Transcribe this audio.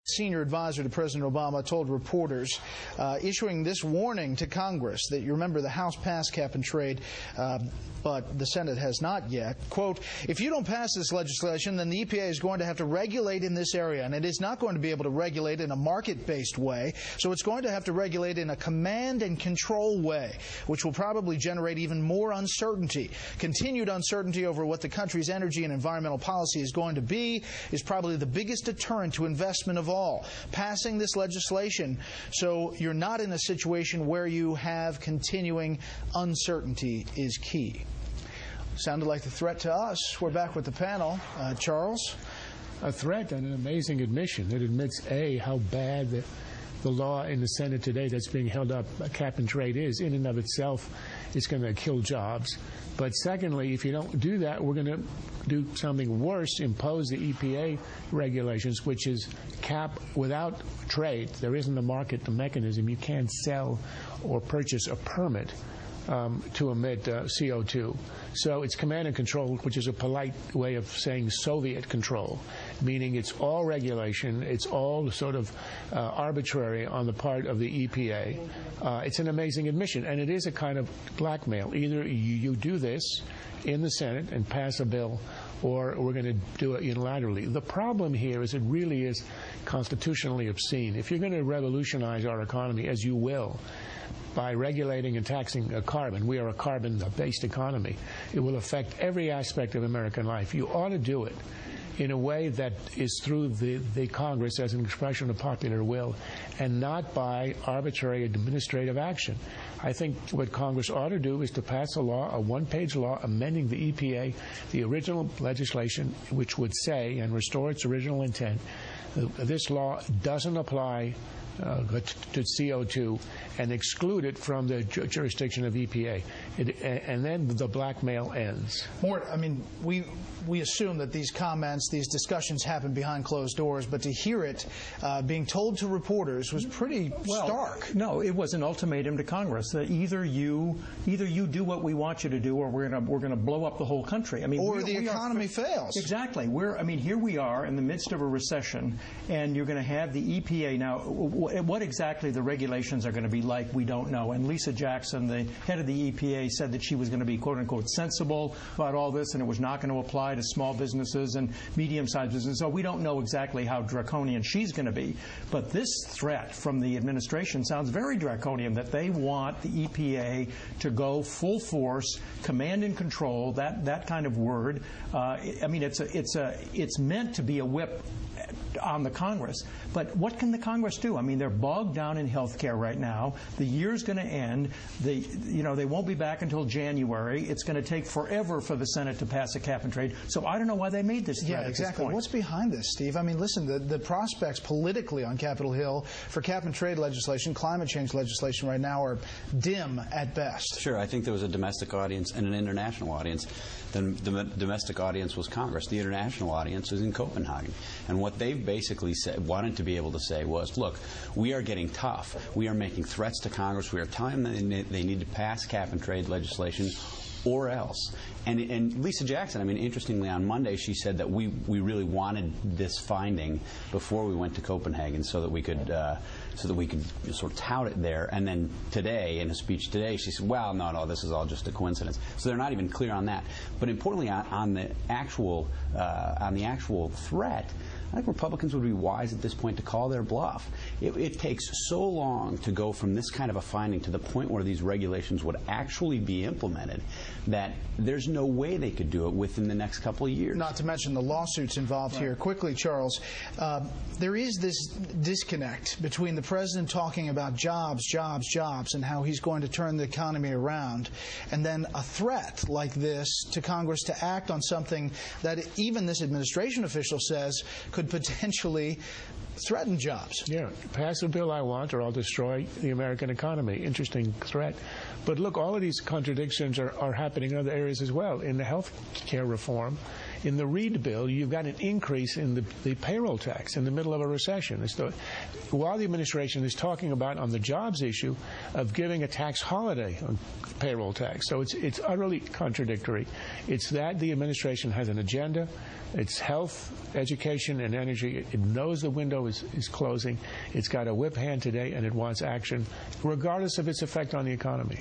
senior advisor to President Obama, told reporters, issuing this warning to Congress that, you remember, the House passed cap-and-trade, but the Senate has not yet. Quote, if you don't pass this legislation, then the EPA is going to have to regulate in this area, and it is not going to be able to regulate in a market-based way, so it's going to have to regulate in a command and control way, which will probably generate even more uncertainty. Continued uncertainty over what the country's energy and environmental policy is going to be is probably the biggest deterrent to investment of all. Passing this legislation so you're not in a situation where you have continuing uncertainty is key. Sounded like the threat to us. We're back with the panel. Charles? A threat and an amazing admission. It admits, A, how bad the law in the Senate today that's being held up, cap and trade, is. In and of itself, it's going to kill jobs. But secondly, if you don't do that, we're going to do something worse, impose the EPA regulations, which is cap without trade. There isn't a market mechanism. You can't sell or purchase a permit to emit CO2. So it's command and control, which is a polite way of saying Soviet control, meaning it's all regulation, it's all sort of arbitrary on the part of the EPA. It's an amazing admission, and it is a kind of blackmail. Either you do this in the Senate and pass a bill, or we're going to do it unilaterally. The problem here is it really is constitutionally obscene. If you're going to revolutionize our economy, as you will, by regulating and taxing carbon. We are a carbon-based economy. It will affect every aspect of American life. You ought to do it in a way that is through the Congress as an expression of popular will and not by arbitrary administrative action. I think what Congress ought to do is to pass a law, a one-page law amending the EPA, the original legislation, which would say and restore its original intent. This law doesn't apply to CO2 and exclude it from the jurisdiction of EPA. And then the blackmail ends. Mort, I mean, we assume that these comments, these discussions happen behind closed doors, but to hear it being told to reporters was pretty stark. No, it was an ultimatum to Congress that either you do what we want you to do, or we're going to blow up the whole country. I mean, or the economy fails. Exactly. I mean, here we are in the midst of a recession, and you're going to have the EPA now. What exactly the regulations are going to be like, we don't know. And Lisa Jackson, the head of the EPA, said that she was going to be, quote unquote, sensible about all this, and it was not going to apply to small businesses and medium-sized businesses. So we don't know exactly how draconian she's going to be. But this threat from the administration sounds very draconian, that they want the EPA to go full force, command and control, that kind of word. I mean, it's meant to be a whip on the Congress. But what can the Congress do? I mean, they're bogged down in health care right now. The year's going to end. They won't be back until January. It's going to take forever for the Senate to pass a cap and trade. So I don't know why they made this threat. Yeah, exactly. What's behind this, Steve? I mean, listen, the prospects politically on Capitol Hill for cap and trade legislation, climate change legislation right now are dim at best. Sure. I think there was a domestic audience and an international audience. The domestic audience was Congress. The international audience is in Copenhagen. And what they've basically wanted to be able to say was, look, we are getting tough. We are making threats to Congress. We are telling them they need to pass cap and trade legislation or else. And Lisa Jackson, I mean, interestingly, on Monday she said that we really wanted this finding before we went to Copenhagen so that we could sort of tout it there. And then today, in a speech today, she said, well, no, this is all just a coincidence. So they're not even clear on that. But importantly, on the actual threat, I think Republicans would be wise at this point to call their bluff. It takes so long to go from this kind of a finding to the point where these regulations would actually be implemented that there's no way they could do it within the next couple of years. Not to mention the lawsuits involved here. Quickly, Charles, there is this disconnect between the president talking about jobs, and how he's going to turn the economy around, and then a threat like this to Congress to act on something that even this administration official says could potentially threaten jobs. Yeah, pass a bill I want or I'll destroy the American economy. Interesting threat. But look, all of these contradictions are happening in other areas as well. In the health care reform, In the Reid bill, you've got an increase in the payroll tax in the middle of a recession. While the administration is talking about on the jobs issue of giving a tax holiday on payroll tax. So it's utterly contradictory. It's that the administration has an agenda. It's health, education, and energy. It knows the window is closing. It's got a whip hand today, and it wants action, regardless of its effect on the economy.